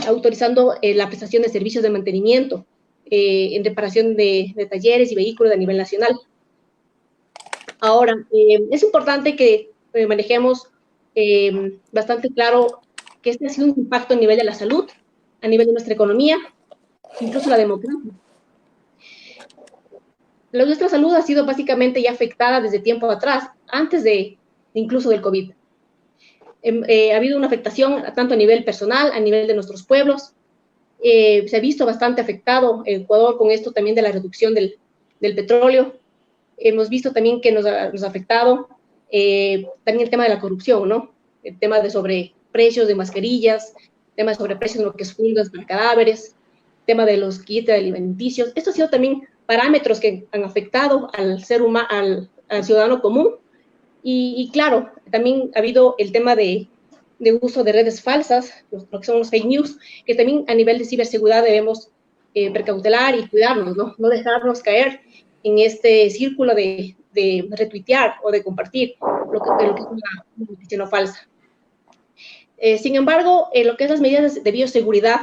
S3: autorizando la prestación de servicios de mantenimiento en reparación de talleres y vehículos a nivel nacional. Ahora, es importante que manejemos bastante claro que este ha sido un impacto a nivel de la salud, a nivel de nuestra economía, incluso la democracia. Nuestra salud ha sido básicamente ya afectada desde tiempo atrás, antes de incluso del COVID. Ha habido una afectación tanto a nivel personal, a nivel de nuestros pueblos. Se ha visto bastante afectado Ecuador con esto también de la reducción del petróleo. Hemos visto también que nos ha afectado también el tema de la corrupción, ¿no? El tema de sobreprecios de mascarillas, tema de sobreprecios en lo que es fundas para cadáveres, tema de los kits alimenticios. Esto ha sido también parámetros que han afectado al ser humano, al ciudadano común. Y claro, también ha habido el tema de uso de redes falsas, lo que son los fake news, que también a nivel de ciberseguridad debemos precautelar y cuidarnos, ¿no? No dejarnos caer en este círculo de retuitear o de compartir lo que es una noticia falsa. Sin embargo, lo que es las medidas de bioseguridad,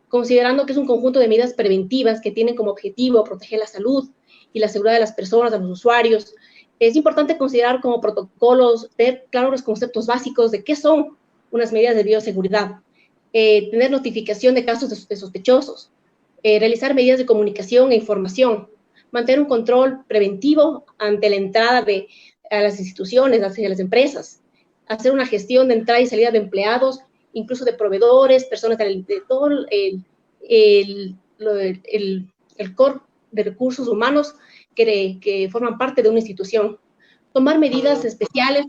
S3: considerando que es un conjunto de medidas preventivas que tienen como objetivo proteger la salud y la seguridad de las personas, de los usuarios, es importante considerar como protocolos, tener claros los conceptos básicos de qué son unas medidas de bioseguridad, tener notificación de casos de sospechosos, realizar medidas de comunicación e información, mantener un control preventivo ante la entrada a las instituciones, hacia las empresas, hacer una gestión de entrada y salida de empleados, incluso de proveedores, personas de todo el core de recursos humanos que forman parte de una institución. Tomar medidas especiales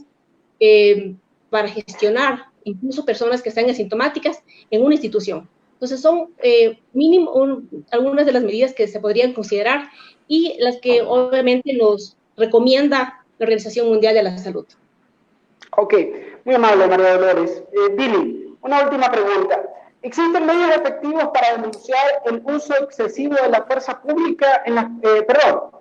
S3: para gestionar incluso personas que están asintomáticas en una institución. Entonces son mínimo algunas de las medidas que se podrían considerar y las que obviamente nos recomienda la Organización Mundial de la Salud.
S1: Ok, muy amable, María Dolores. Billy, una última pregunta. ¿Existen medios efectivos para denunciar el uso excesivo de la fuerza pública en la... perdón.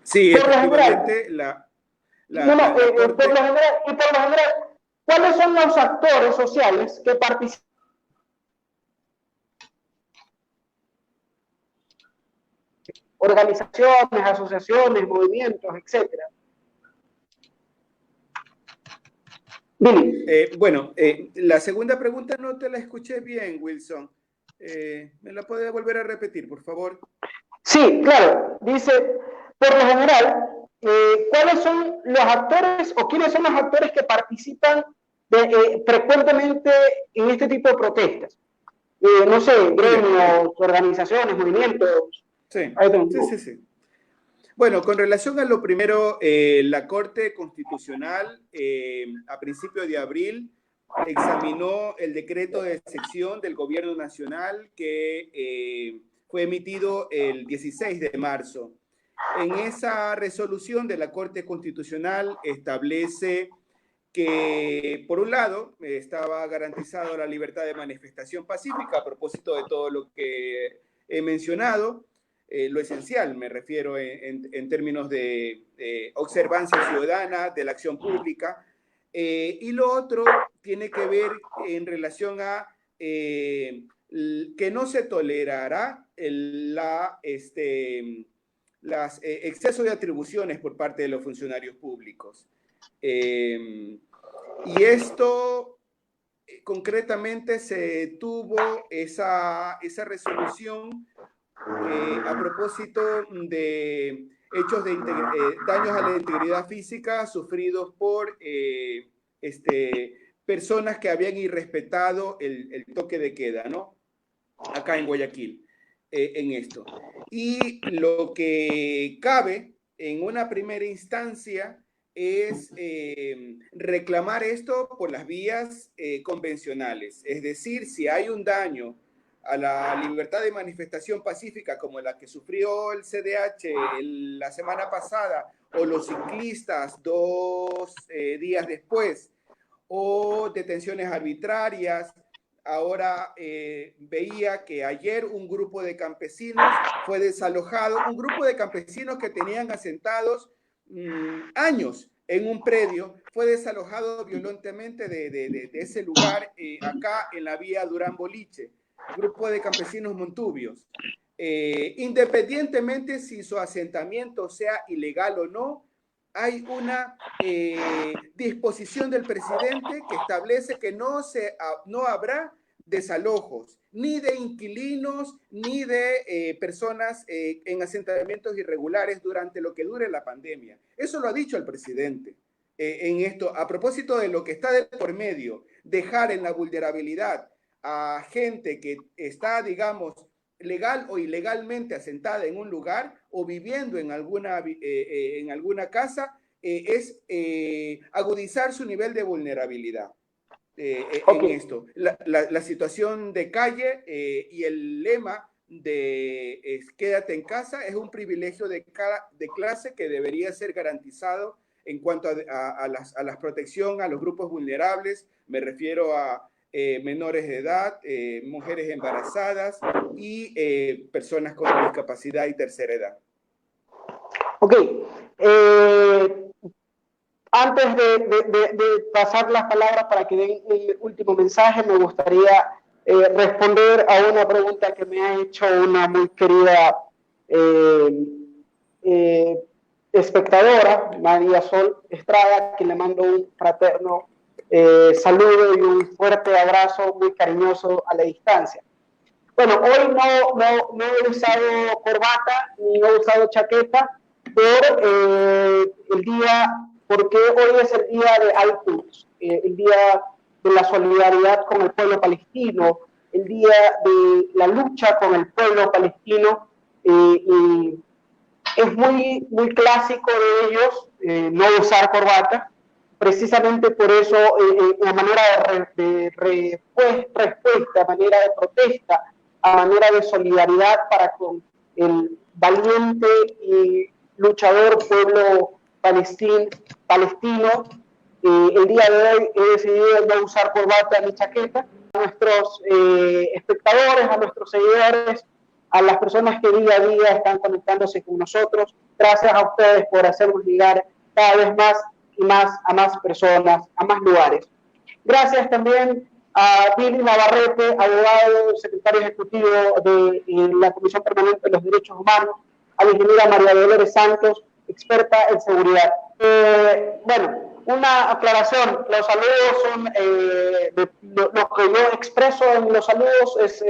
S2: Sí,
S1: por
S2: efectivamente,
S1: por lo general, ¿cuáles son los actores sociales que participan? Organizaciones, asociaciones, movimientos, etcétera.
S2: Bueno, la segunda pregunta no te la escuché bien, Wilson. ¿Me la puede volver a repetir, por favor?
S1: Sí, claro. Dice, por lo general, ¿cuáles son los actores o quiénes son los actores que participan frecuentemente en este tipo de protestas? No sé, gremios, organizaciones, movimientos.
S2: Sí. Bueno, con relación a lo primero, la Corte Constitucional a principios de abril examinó el decreto de sección del Gobierno Nacional que fue emitido el 16 de marzo. En esa resolución de la Corte Constitucional establece que, por un lado, estaba garantizada la libertad de manifestación pacífica a propósito de todo lo que he mencionado. Lo esencial, me refiero en términos de observancia ciudadana, de la acción pública. Y lo otro tiene que ver en relación a que no se tolerará exceso de atribuciones por parte de los funcionarios públicos. Y esto concretamente se tuvo esa resolución a propósito de hechos de daños a la integridad física sufridos por personas que habían irrespetado el toque de queda, ¿no? Acá en Guayaquil, en esto. Y lo que cabe en una primera instancia es reclamar esto por las vías convencionales. Es decir, si hay un daño a la libertad de manifestación pacífica como la que sufrió el CDH la semana pasada o los ciclistas 2 días después, o detenciones arbitrarias. Ahora veía que ayer un grupo de campesinos fue desalojado, un grupo de campesinos que tenían asentados años en un predio, fue desalojado violentamente de ese lugar acá en la vía Durán Boliche, grupo de campesinos montubios. Independientemente si su asentamiento sea ilegal o no, hay una disposición del presidente que establece que no habrá desalojos, ni de inquilinos, ni de personas en asentamientos irregulares durante lo que dure la pandemia. Eso lo ha dicho el presidente en esto. A propósito de lo que está de por medio, dejar en la vulnerabilidad a gente que está, digamos, legal o ilegalmente asentada en un lugar o viviendo en alguna casa, es agudizar su nivel de vulnerabilidad. En esto. La situación de calle y el lema de quédate en casa es un privilegio de clase que debería ser garantizado en cuanto a la protección a los grupos vulnerables. Me refiero a menores de edad, mujeres embarazadas y personas con discapacidad y tercera edad.
S1: Ok. Antes de pasar las palabras para que den el último mensaje, me gustaría responder a una pregunta que me ha hecho una muy querida espectadora, María Sol Estrada, que le mando un fraterno saludo y un fuerte abrazo muy cariñoso a la distancia. Bueno, hoy no he usado corbata ni he usado chaqueta porque hoy es el día de Al-Quds, el día de la solidaridad con el pueblo palestino, el día de la lucha con el pueblo palestino, y es muy clásico de ellos no usar corbata. Precisamente por eso, a manera de respuesta, a manera de protesta, a manera de solidaridad para con el valiente y luchador pueblo palestino, el día de hoy he decidido no usar corbata ni chaqueta. A nuestros espectadores, a nuestros seguidores, a las personas que día a día están conectándose con nosotros, gracias a ustedes por hacernos llegar cada vez más y más a más personas, a más lugares. Gracias también a Billy Navarrete, abogado, secretario ejecutivo de la Comisión Permanente de los Derechos Humanos, a la ingeniera María Dolores Santos, experta en seguridad. Bueno, una aclaración, los saludos son, lo que yo expreso en los saludos es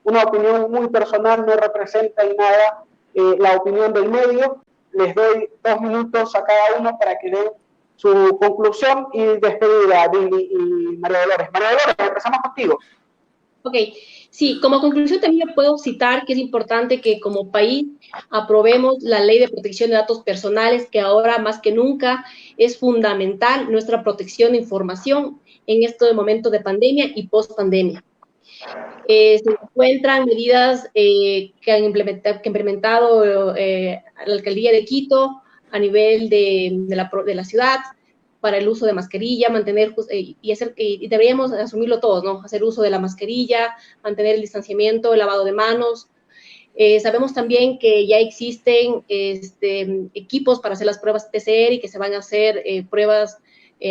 S1: una opinión muy personal, no representa en nada la opinión del medio. Les doy 2 minutos a cada uno para que den su conclusión y despedida, Billy y María Dolores. María Dolores, empezamos contigo.
S3: Ok, sí, como conclusión también puedo citar que es importante que como país aprobemos la Ley de Protección de Datos Personales, que ahora más que nunca es fundamental nuestra protección de información en este momento de pandemia y post-pandemia. Se encuentran medidas que ha implementado la Alcaldía de Quito a nivel de la ciudad, para el uso de mascarilla, mantener, y deberíamos asumirlo todos, ¿no? Hacer uso de la mascarilla, mantener el distanciamiento, el lavado de manos. Sabemos también que ya existen equipos para hacer las pruebas PCR y que se van a hacer pruebas,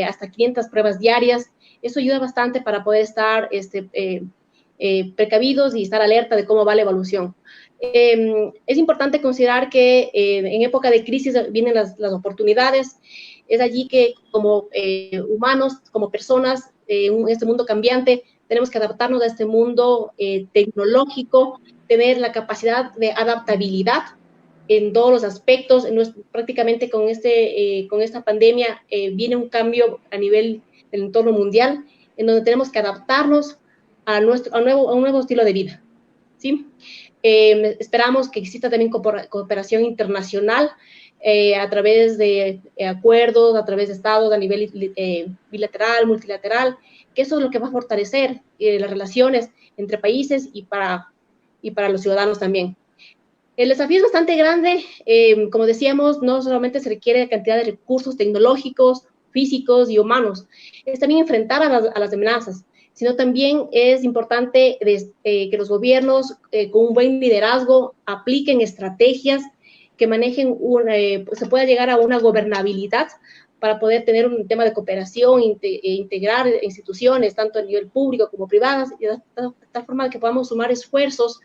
S3: hasta 500 pruebas diarias. Eso ayuda bastante para poder estar precavidos y estar alerta de cómo va la evolución. Es importante considerar que en época de crisis vienen las oportunidades. Es allí que como humanos, como personas, en este mundo cambiante, tenemos que adaptarnos a este mundo tecnológico, tener la capacidad de adaptabilidad en todos los aspectos. Prácticamente con esta pandemia viene un cambio a nivel del entorno mundial, en donde tenemos que adaptarnos a un nuevo estilo de vida, ¿sí? Esperamos que exista también cooperación internacional a través de acuerdos, a través de estados a nivel bilateral, multilateral, que eso es lo que va a fortalecer las relaciones entre países y para los ciudadanos también. El desafío es bastante grande, como decíamos, no solamente se requiere cantidad de recursos tecnológicos, físicos y humanos, es también enfrentar a las amenazas, sino también es importante que los gobiernos con un buen liderazgo apliquen estrategias que manejen, se pueda llegar a una gobernabilidad para poder tener un tema de cooperación e integrar instituciones, tanto a nivel público como privadas, de tal forma que podamos sumar esfuerzos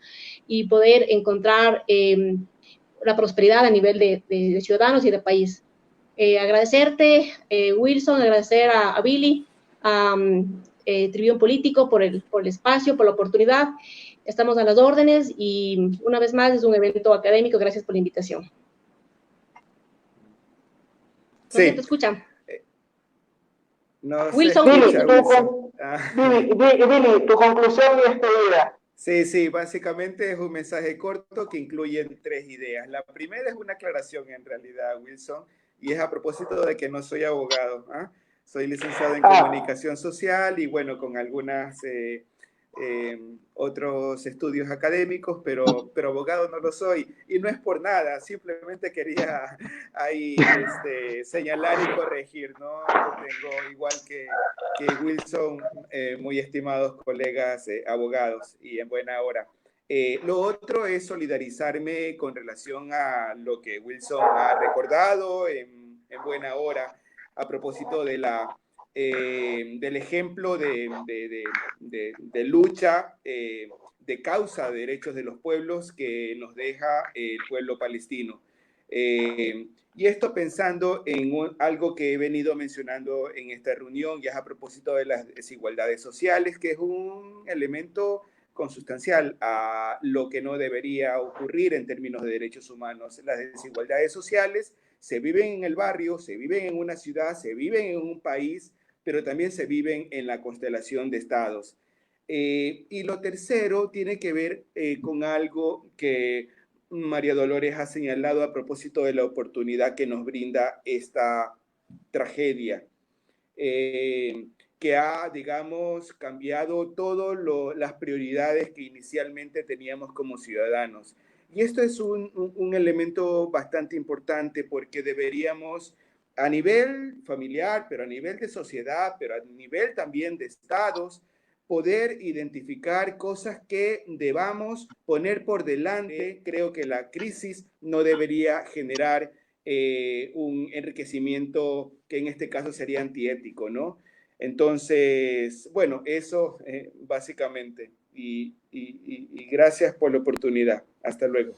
S3: y poder encontrar la prosperidad a nivel de ciudadanos y de país. Agradecerte, Wilson, agradecer a Billy, a Trivium Político por el espacio, por la oportunidad. Estamos a las órdenes y una vez más es un evento académico. Gracias por la invitación.
S2: Sí.
S3: ¿Te escuchan?
S2: No
S3: Wilson.
S2: se escucha,
S1: Billy,
S2: Wilson.
S1: Billy, tu conclusión y despedida.
S2: Sí, básicamente es un mensaje corto que incluye 3 ideas. La primera es una aclaración en realidad, Wilson, y es a propósito de que no soy abogado. Soy licenciado en comunicación social y bueno, con algunas otros estudios académicos, pero abogado no lo soy. Y no es por nada, simplemente quería ahí señalar y corregir, ¿no? Tengo igual que Wilson, muy estimados colegas abogados y en buena hora. Lo otro es solidarizarme con relación a lo que Wilson ha recordado en buena hora a propósito de del ejemplo de lucha, de causa de derechos de los pueblos que nos deja el pueblo palestino. Y esto pensando en algo que he venido mencionando en esta reunión, ya a propósito de las desigualdades sociales, que es un elemento consustancial a lo que no debería ocurrir en términos de derechos humanos. Las desigualdades sociales se viven en el barrio, se viven en una ciudad, se viven en un país, pero también se viven en la constelación de estados. Y lo tercero tiene que ver con algo que María Dolores ha señalado a propósito de la oportunidad que nos brinda esta tragedia, que ha, digamos, cambiado todas las prioridades que inicialmente teníamos como ciudadanos. Y esto es un elemento bastante importante porque deberíamos, a nivel familiar, pero a nivel de sociedad, pero a nivel también de estados, poder identificar cosas que debamos poner por delante. Creo que la crisis no debería generar un enriquecimiento que en este caso sería antiético, ¿no? Entonces, bueno, eso básicamente. Y gracias por la oportunidad. Hasta luego.